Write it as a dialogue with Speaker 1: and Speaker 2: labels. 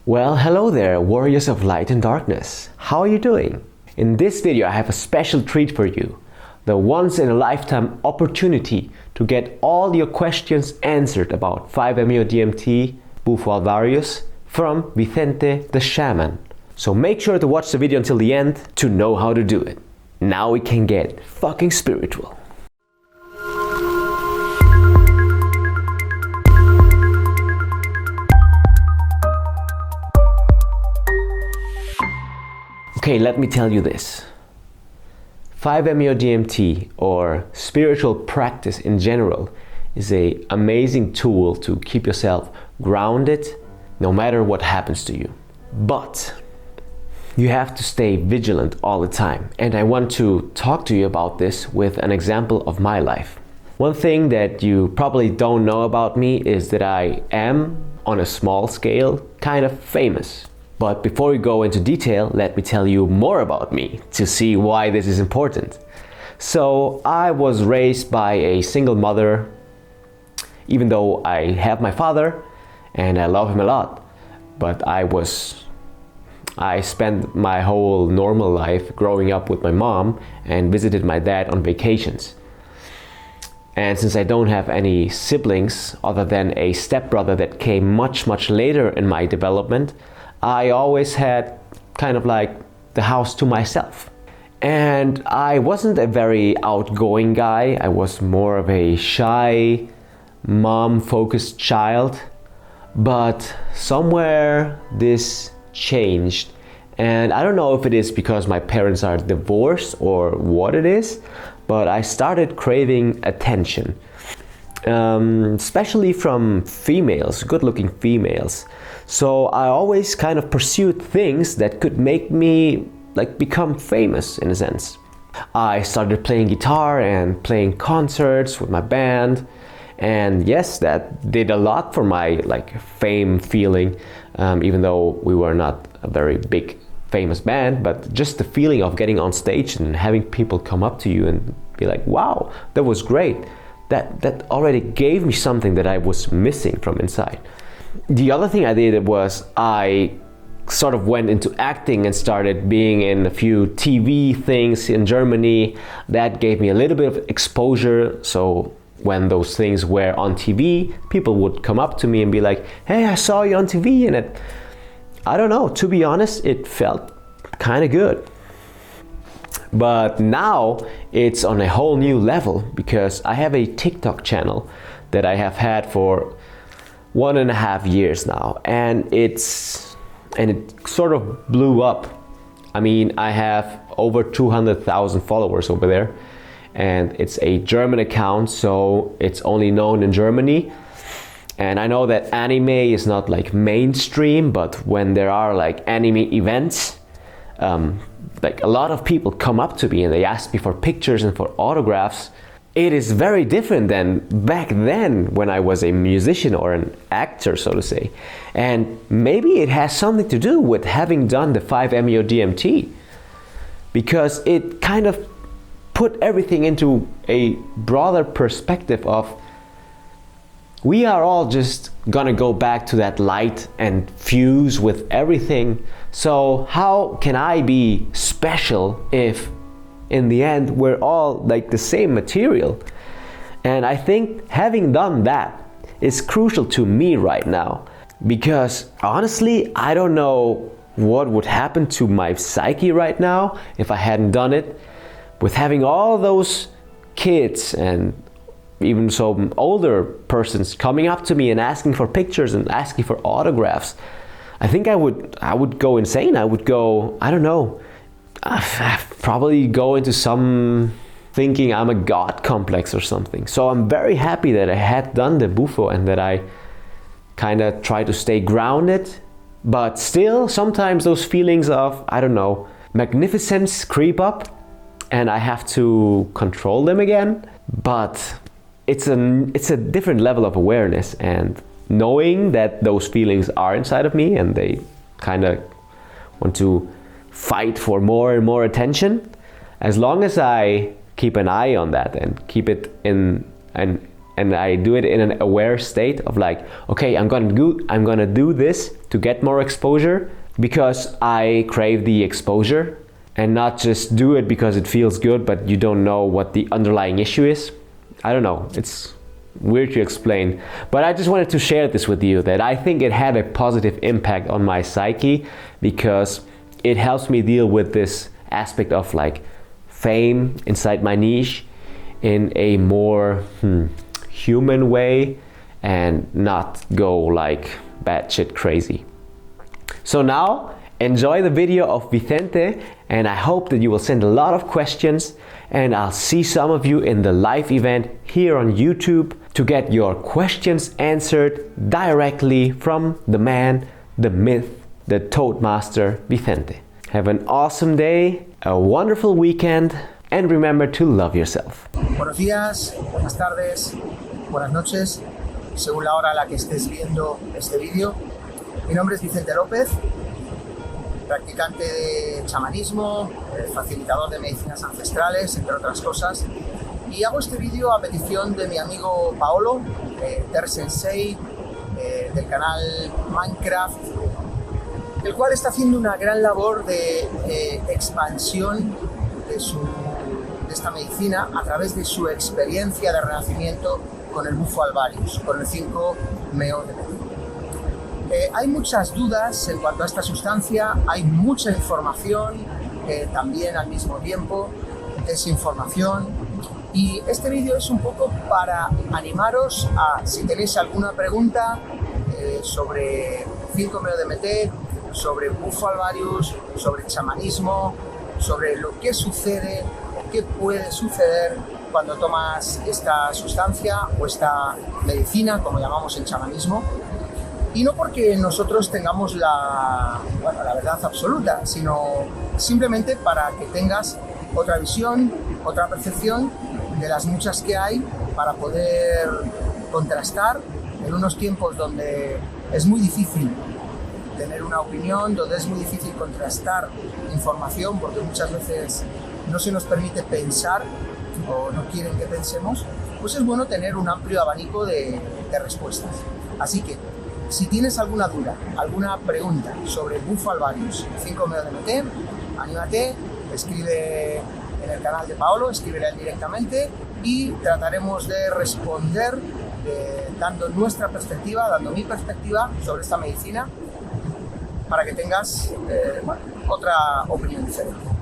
Speaker 1: Well, hello there, warriors of light and darkness. How are you doing? In this video, I have a special treat for you. The once-in-a-lifetime opportunity to get all your questions answered about 5-Meo DMT, bufo from Vicente the Shaman. So make sure to watch the video until the end to know how to do it. Now we can get fucking spiritual. Okay, let me tell you this. 5-Meo DMT, or spiritual practice in general, is an amazing tool to keep yourself grounded no matter what happens to you. But you have to stay vigilant all the time. And I want to talk to you about this with an example of my life. One thing that you probably don't know about me is that I am, on a small scale, kind of famous. But before we go into detail, let me tell you more about me to see why this is important. So I was raised by a single mother, even though I have my father and I love him a lot. But I spent my whole normal life growing up with my mom and visited my dad on vacations. And since I don't have any siblings other than a stepbrother that came much later in my development, I always had kind of like the house to myself. And I wasn't a very outgoing guy. I was more of a shy, mom-focused child. But somewhere this changed. And I don't know if it is because my parents are divorced or what it is, but I started craving attention. Especially from females, good-looking females. So I always kind of pursued things that could make me become famous in a sense. I started playing guitar and playing concerts with my band, and yes, that did a lot for my fame feeling, even though we were not a very big famous band, but just the feeling of getting on stage and having people come up to you and be like, wow, that was great. That already gave me something that I was missing from inside. The other thing I did was I sort of went into acting and started being in a few TV things in Germany. That gave me a little bit of exposure. So when those things were on TV, people would come up to me and be like, hey, I saw you on TV. And I don't know, to be honest, it felt kind of good. But now it's on a whole new level because I have a TikTok channel that I have had for 1.5 years now, and it sort of blew up. I mean, I have over 200,000 followers over there, and it's a German account, so it's only known in Germany. And I know that anime is not mainstream, but when there are anime events, a lot of people come up to me and they ask me for pictures and for autographs. It is very different than back then when I was a musician or an actor, so to say. And maybe it has something to do with having done the 5-Meo DMT, because it kind of put everything into a broader perspective of we are all just gonna go back to that light and fuse with everything. So how can I be special if in the end we're all the same material? And I think having done that is crucial to me right now, because honestly, I don't know what would happen to my psyche right now if I hadn't done it. With having all those kids and even some older persons coming up to me and asking for pictures and asking for autographs, I think I would go insane. I would go, I don't know, I'd probably go into some thinking I'm a god complex or something. So I'm very happy that I had done the bufo and that I kind of try to stay grounded, but still sometimes those feelings of, I don't know, magnificence creep up and I have to control them again. But it's a different level of awareness, and knowing that those feelings are inside of me and they kind of want to fight for more and more attention, as long as I keep an eye on that and keep it in an and I do it in an aware state of like, okay, I'm gonna do this to get more exposure because I crave the exposure, and not just do it because it feels good but you don't know what the underlying issue is. I don't know, it's weird to explain, but I just wanted to share this with you, that I think it had a positive impact on my psyche because it helps me deal with this aspect of like fame inside my niche in a more human way and not go like batshit crazy. So now enjoy the video of Vicente, and I hope that you will send a lot of questions, and I'll see some of you in the live event here on YouTube to get your questions answered directly from the man, the myth, the Toadmaster Vicente. Have an awesome day, a wonderful weekend, and remember to love yourself.
Speaker 2: Buenos días, buenas tardes, buenas noches, según la hora a la que estés viendo este vídeo. Mi nombre es Vicente López, practicante de chamanismo, facilitador de medicinas ancestrales, entre otras cosas. Y hago este vídeo a petición de mi amigo Paolo, Sensei, del canal Minecraft, el cual está haciendo una gran labor de expansión de esta medicina a través de su experiencia de renacimiento con el bufo alvarius, con el 5 Meo DMT. Hay muchas dudas en cuanto a esta sustancia, hay mucha información, también al mismo tiempo desinformación, y este vídeo es un poco para animaros a, si tenéis alguna pregunta sobre 5 Meo DMT, sobre bufo alvarius, sobre chamanismo, sobre lo que sucede o qué puede suceder cuando tomas esta sustancia o esta medicina, como llamamos en chamanismo. Y no porque nosotros tengamos la verdad absoluta, sino simplemente para que tengas otra visión, otra percepción de las muchas que hay para poder contrastar en unos tiempos donde es muy difícil tener una opinión, donde es muy difícil contrastar información porque muchas veces no se nos permite pensar o no quieren que pensemos, pues es bueno tener un amplio abanico de respuestas. Así que, si tienes alguna duda, alguna pregunta sobre bufo alvarius 5 Meo DMT, anímate, escribe en el canal de Paolo, escríbele directamente y trataremos de responder dando nuestra perspectiva, dando mi perspectiva sobre esta medicina para que tengas otra opinión diferente.